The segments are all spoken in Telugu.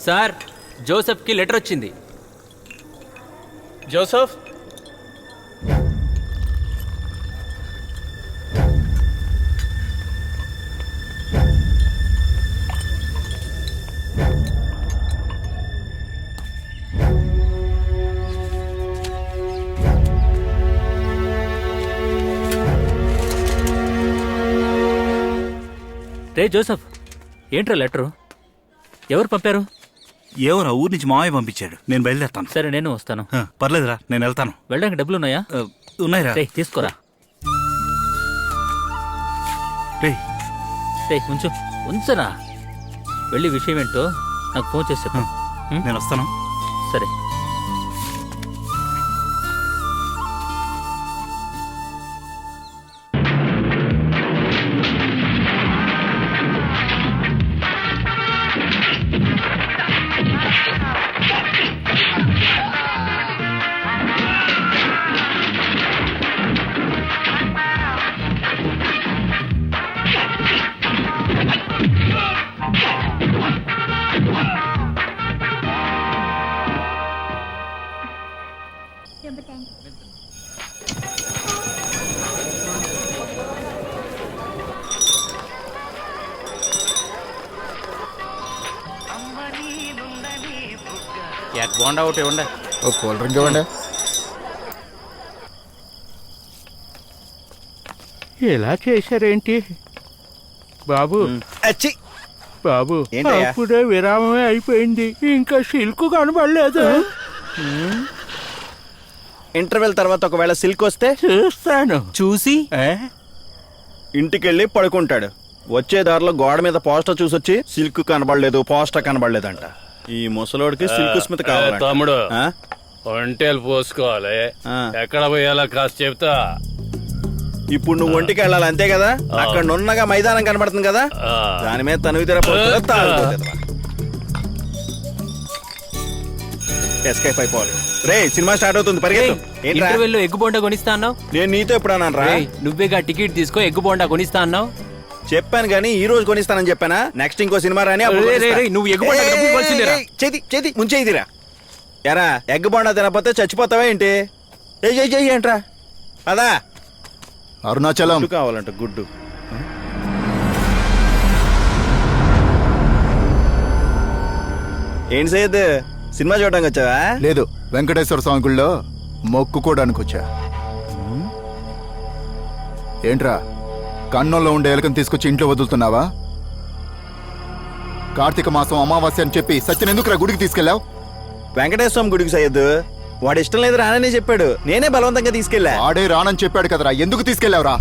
సార్, జోసెఫ్కి లెటర్ వచ్చింది. జోసెఫ్, రే జోసెఫ్, ఏంట్రా లెటరు? ఎవరు పంపారు? ఎవరా ఊరి నుంచి మావయ్య పంపించాడు. నేను బయలుదేరుతాను. సరే, నేను వస్తాను. పర్లేదురా, నేను వెళ్తాను. వెళ్ళడానికి డబ్బులున్నాయా? ఉన్నాయిరా. రే తీసుకోరా. రే రే ఉంచరా. వెళ్ళి విషయం ఏంటో నాకు ఫోన్ చేసి చెప్పు. నేను వస్తాను. సరే. బోండా ఒకటి ఇవ్వండి. ఓ కూల్ డ్రింక్ ఇవ్వండి. ఎలా చేశారేంటి బాబు? బాబు, అప్పుడే విరామమే అయిపోయింది, ఇంకా సిల్క్ కనబడలేదు. ఇంటర్వెల్ తర్వాత ఒకవేళ సిల్క్ వస్తే చూస్తాను. చూసి ఇంటికెళ్ళి పడుకుంటాడు. వచ్చే దారిలో గోడ మీద పోస్టర్ చూసొచ్చి సిల్క్ కనబడలేదు, పోస్టర్ కనబడలేదంట. ఈ ముసలోడికి సిల్క్ స్మిత్ కావాలి. తమ్ముడు, ఒంటేలు పోసుకోవాలి. ఎక్కడ పోయాలా కాస్త చెప్తా. ఇప్పుడు నువ్వు ఒంటికి వెళ్ళాలి, అంతే కదా? అక్కడ నున్నగా మైదానం కనబడుతుంది కదా, దాని మీద తనువు తెరపోతుంది. ఎస్కేప్ అయిపోవాలి. రే, సినిమా స్టార్ట్ అవుతుంది, పరిగెత్తు. ఇంటర్వెల్లో ఎగ్గు బోండా కొనిస్తా అన్నావు. నేను నీతో ఎప్పుడు అన్నాను రా? నువ్వేగా టికెట్ తీసుకో, ఎగ్గు బోండా కొనిస్తా అన్నావు. చెప్పాను కానీ ఈ రోజు కొనిస్తానని చెప్పానా? నెక్స్ట్ ఇంకో సినిమా రాని నువ్వు ఎగ్గు బోండా చేతి ముంచేదిరా. ఎరా, ఎగ్ బోండా తినకపోతే చచ్చిపోతావా ఏంటి? ఏంట్రా అదా? అరుణాచలం కావాలంట గుడ్డు. ఏంటి సయ్యద్, సినిమా చూడడానికి వచ్చావా? లేదు, వెంకటేశ్వర స్వామి గుళ్ళో మొక్కుకోవడానికి వచ్చా. ఏంట్రా, కన్నంలో ఉండే ఎలకను తీసుకొచ్చి ఇంట్లో వదులుతున్నావా? కార్తీక మాసం అమావాస్య అని చెప్పి సత్యన్ ఎందుకురా గుడికి తీసుకెళ్ళావు? వెంకటేశ్వర స్వామి గుడికి సయ్యద్. వాడు ఇష్టం లేదు రానని చెప్పాడు, నేనే బలవంతంగా తీసుకెళ్ళా. వాడే రానని చెప్పాడు కదరా, ఎందుకు తీసుకెళ్ళావురా?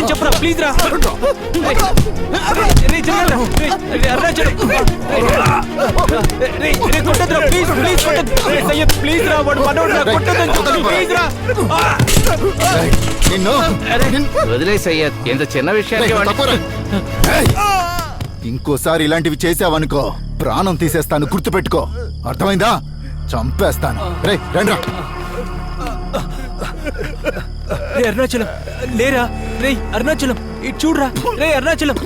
చెప్పురా, ప్లీజ్ రా. వదిలే సయ్యద్, ఎంత చిన్న విషయానికి ఇంకోసారి ఇలాంటివి చేసావనుకో ప్రాణం తీసేస్తాను, గుర్తుపెట్టుకో. అర్థమైందా? చంపేస్తాను. రే రండ్రా. అరుణాచలం లేరా? రే అరుణాచలం, ఇటు చూడరా. రే అరుణాచలం.